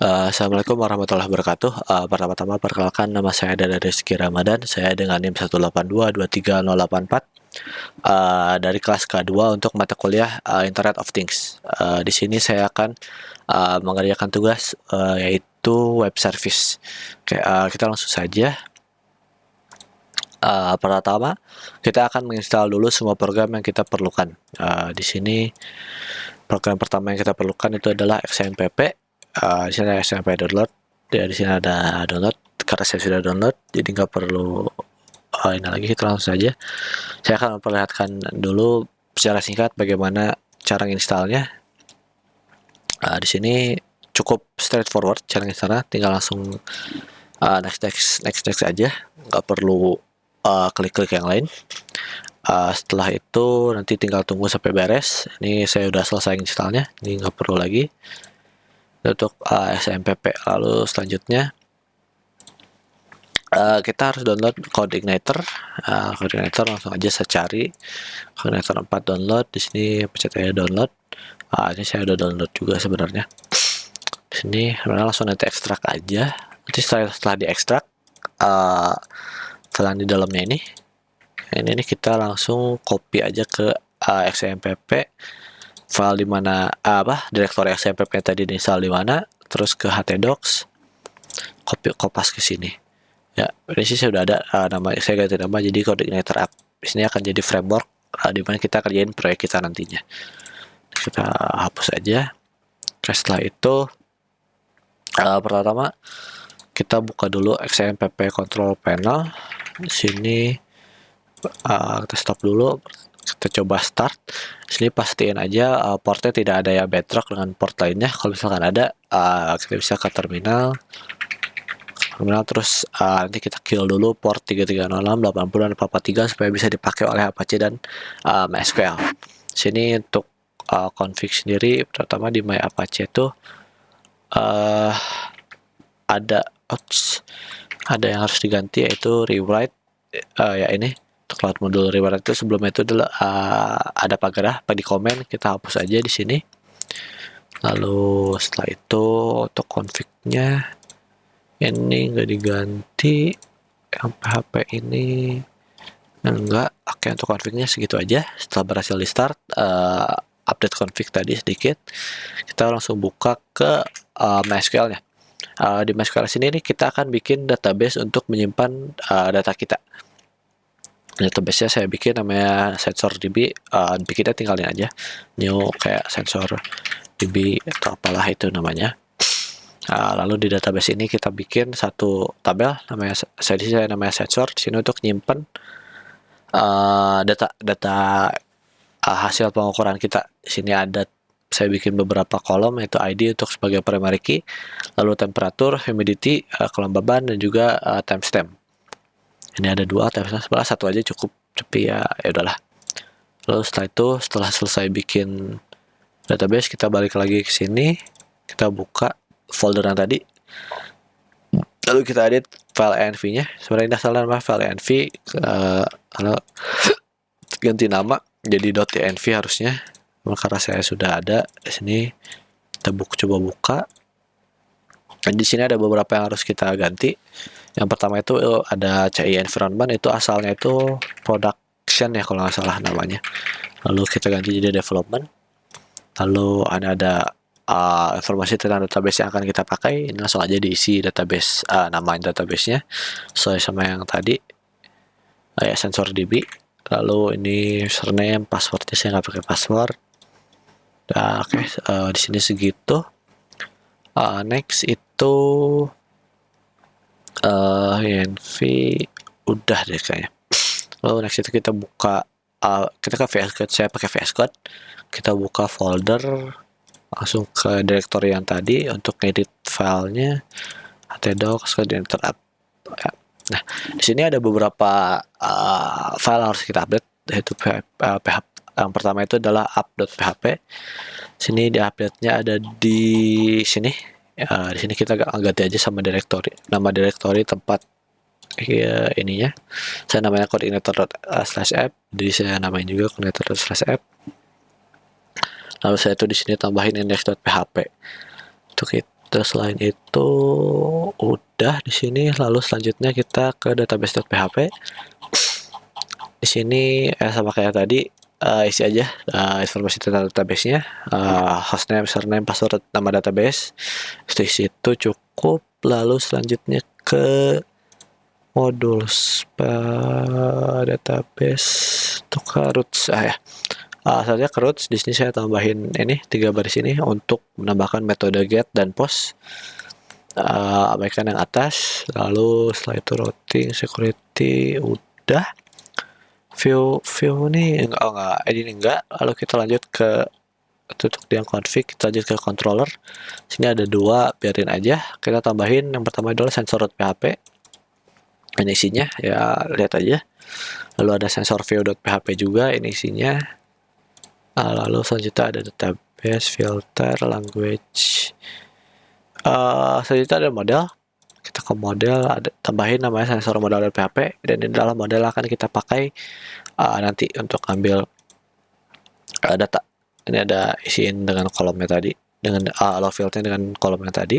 Assalamualaikum warahmatullahi wabarakatuh. Pertama-tama perkenalkan, nama saya adalah Rizky Ramadan. Saya dengan NIM 182230084 dari kelas K2 untuk mata kuliah Internet of Things. Di sini saya akan mengerjakan tugas yaitu web service. Oke, kita langsung saja. Pertama, kita akan menginstal dulu semua program yang kita perlukan. Di sini program pertama yang kita perlukan itu adalah XMPP. Di sini ada XMPP download. Di sini ada download. Karena saya sudah download, jadi nggak perlu ini lagi. Kita langsung saja. Saya akan memperlihatkan dulu secara singkat bagaimana cara installnya. Di sini cukup straightforward cara installnya. Tinggal langsung next aja. Nggak perlu klik-klik yang lain. Setelah itu nanti tinggal tunggu sampai beres. Ini saya udah selesai installnya, ini nggak perlu lagi untuk XMPP. Lalu selanjutnya kita harus download Codeigniter. Codeigniter langsung aja saya cari Codeigniter 4 download. Di sini pencet aja download. Ini saya udah download juga sebenarnya. Di sini sebenarnya langsung nanti ekstrak aja. Nanti setelah diekstrak, setelah di dalamnya ini kita langsung copy aja ke XMPP file di mana direktori XMPP tadi diinstal di mana, terus ke htdocs, kopas ke sini. Ya, ini sih sudah ada nama, saya ganti nama jadi Codeigniter app. Di sini akan jadi framework di mana kita kerjain proyek kita nantinya. Kita hapus aja. Oke, setelah itu pertama kita buka dulu XMPP control panel. Di sini kita stop dulu, kita coba start. Di sini pastiin aja portnya tidak ada ya bedrock dengan port lainnya. Kalau misalkan ada, kita bisa ke terminal terus nanti kita kill dulu port 3306, 80 dan 443 supaya bisa dipakai oleh Apache dan MySQL. Sini untuk config sendiri, pertama di My Apache itu ada yang harus diganti, yaitu rewrite. Ya ini untuk cloud module rewrite itu sebelumnya itu adalah ada pagar di komen, kita hapus aja di sini. Lalu setelah itu untuk config-nya ini nggak diganti, yang PHP ini enggak. Oke, untuk config-nya segitu aja. Setelah berhasil di start, update config tadi sedikit, kita langsung buka ke MySQL-nya. Di MySQL sini kita akan bikin database untuk menyimpan data kita. Database-nya saya bikin namanya SensorDB. Bikinnya tinggalin aja new kayak SensorDB atau apalah itu namanya. Lalu di database ini kita bikin satu tabel namanya sensor. Di sini untuk nyimpen data hasil pengukuran kita. Di sini ada, saya bikin beberapa kolom, yaitu ID untuk sebagai primary key, lalu temperatur, humidity, kelembaban, dan juga timestamp. Ini ada dua, timestamp sebelah, satu aja cukup, tapi ya udahlah. Lalu setelah itu, setelah selesai bikin database, kita balik lagi ke sini, kita buka folder yang tadi, lalu kita edit file env-nya. Sebenarnya ini salah nama file env, kalau ganti nama jadi .env harusnya, karena saya sudah ada di sini. Kita coba buka. Dan di sini ada beberapa yang harus kita ganti. Yang pertama itu ada CI environment, itu asalnya itu production ya kalau nggak salah namanya. Lalu kita ganti jadi development. Lalu ada informasi tentang database yang akan kita pakai. Ini langsung aja diisi database, nama database-nya sesuai sama yang tadi, ya SensorDB. Lalu ini username, passwordnya saya nggak pakai password. Oke, di sini segitu. Next itu env udah deh kayaknya. Lalu next itu kita buka, kita ke VS Code, saya pakai VS Code. Kita buka folder, langsung ke directory yang tadi untuk edit filenya, htdocs, Codeigniter app. Nah, di sini ada beberapa file yang harus kita update, yaitu PHP. Yang pertama itu adalah app.php. Sini di update-nya ada di sini. Di sini kita ganti aja sama nama directory tempat ininya. Saya namanya codeigniter.app, jadi saya namain juga codeigniter.app. Lalu saya itu di sini tambahin index.php. Untuk itu Terus selain itu udah di sini, lalu selanjutnya kita ke database.php. Di sini sama kayak tadi, isi aja informasi tentang database-nya, hostname, username, password, nama database. Di situ cukup. Lalu selanjutnya ke modul database untuk roots ya. Selanjutnya ke roots, di sini saya tambahin ini 3 baris ini untuk menambahkan metode get dan post. Abaikan yang atas. Lalu setelah itu routing, security udah. View ini enggak, ini enggak. Lalu kita lanjut ke tutup yang config, kita lanjut ke controller. Sini ada 2, biarin aja. Kita tambahin yang pertama adalah sensor.php. Ini isinya ya lihat aja. Lalu ada sensor view.php juga, ini isinya. Lalu selanjutnya ada database, filter, language. Selanjutnya ada model. Kita ke model, ada tambahin namanya sensor model.php, dan ini adalah model akan kita pakai nanti untuk ambil data. Ini ada isiin dengan kolomnya tadi, dengan allow fieldnya dengan kolomnya tadi.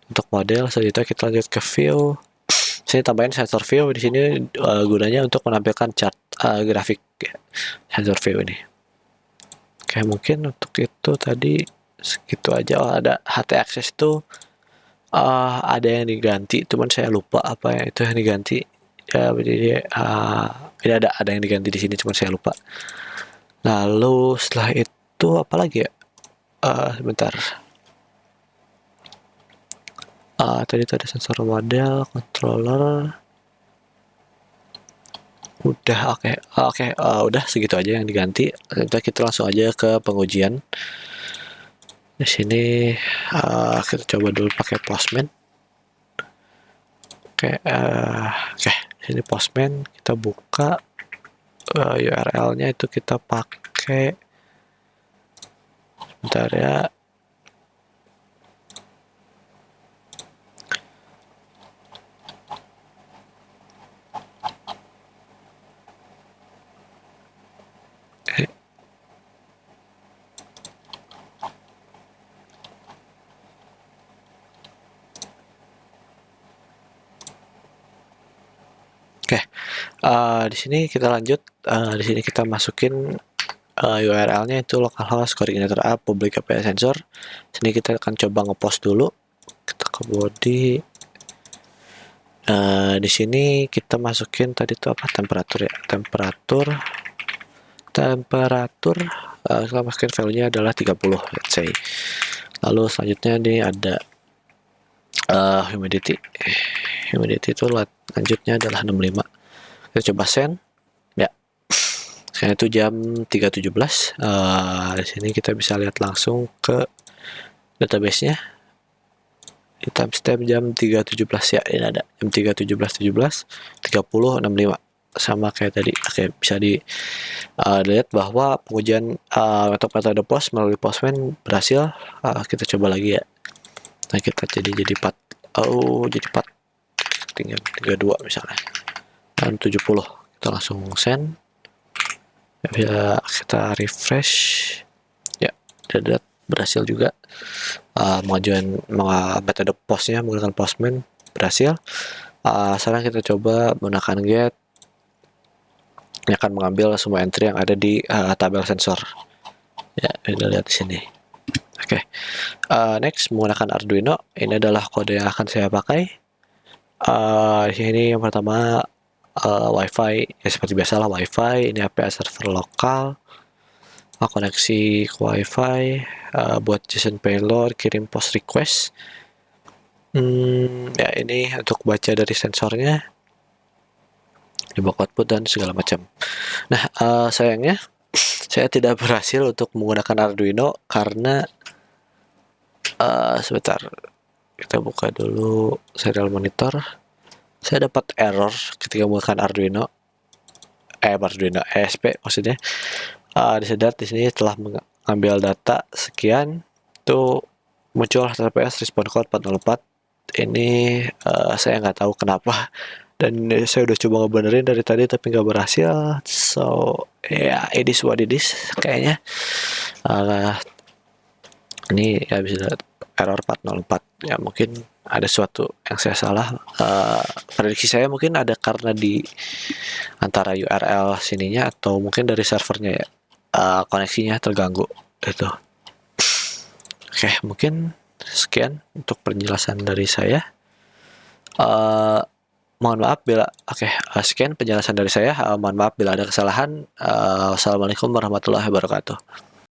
Untuk model selanjutnya kita lanjut ke view. Saya tambahin sensor view di sini gunanya untuk menampilkan chart grafik ya, sensor view ini. Oke, mungkin untuk itu tadi segitu aja. Ada HT access itu ada yang diganti, cuman saya lupa apa yang itu yang diganti. Ya, jadi ini ada yang diganti di sini, cuman saya lupa. Lalu setelah itu apa lagi ya? Sebentar. Tadi ada sensor model, controller. Udah, oke, udah segitu aja yang diganti. Kita langsung aja ke pengujian. Di sini kita coba dulu pakai Postman. Oke, sini Postman, kita buka URL-nya itu kita pakai. Bentar ya. Oke, di sini kita lanjut. Di sini kita masukin URL-nya itu localhost coordinator app public API sensor. Sini kita akan coba ngepost dulu. Kita ke body. Di sini kita masukin tadi itu apa, temperatur ya, temperatur. Kita masukin value-nya adalah 30, let's say. Lalu selanjutnya ini ada humidity itu lanjutnya adalah 65. Kita coba send ya. Sekarang itu jam 3.17. Di sini kita bisa lihat langsung ke database-nya. Di timestamp jam 3.17 ya, ini ada jam 3.17 30.65 sama kayak tadi. Oke, bisa dilihat bahwa pengujian metode post melalui Postman berhasil. Kita coba lagi ya. Nah, kita jadi 4. Jadi 4 tinggal 32 misalnya. Dan 70. Kita langsung send. Ya, kita refresh. Ya, sudah berhasil juga. Mengajukan metode postnya menggunakan Postman berhasil. Sekarang kita coba menggunakan get. Ini akan mengambil semua entry yang ada di tabel sensor. Ya, kita lihat di sini. Oke. Next menggunakan Arduino. Ini adalah kode yang akan saya pakai. Di sini yang pertama WiFi, ya seperti biasalah WiFi. Ini API server lokal. Koneksi ke WiFi. Buat JSON payload, kirim post request. Ya ini untuk baca dari sensornya, dibawa output dan segala macam. Nah, sayangnya saya tidak berhasil untuk menggunakan Arduino karena sebentar, kita buka dulu serial monitor. Saya dapat error ketika menggunakan Arduino ESP maksudnya. Disedot di sini telah mengambil data sekian, itu muncul HTTPS respond code 404. Ini saya nggak tahu kenapa, dan saya udah coba ngebenerin dari tadi tapi nggak berhasil. So ya, it is what it is kayaknya. Ini ya bisa error 404. Ya mungkin ada sesuatu yang saya salah. Prediksi saya mungkin ada karena di antara URL sininya atau mungkin dari servernya ya, koneksinya terganggu itu. Oke, mungkin sekian untuk penjelasan dari saya. Mohon maaf bila sekian penjelasan dari saya. Mohon maaf bila ada kesalahan. Wassalamualaikum warahmatullahi wabarakatuh.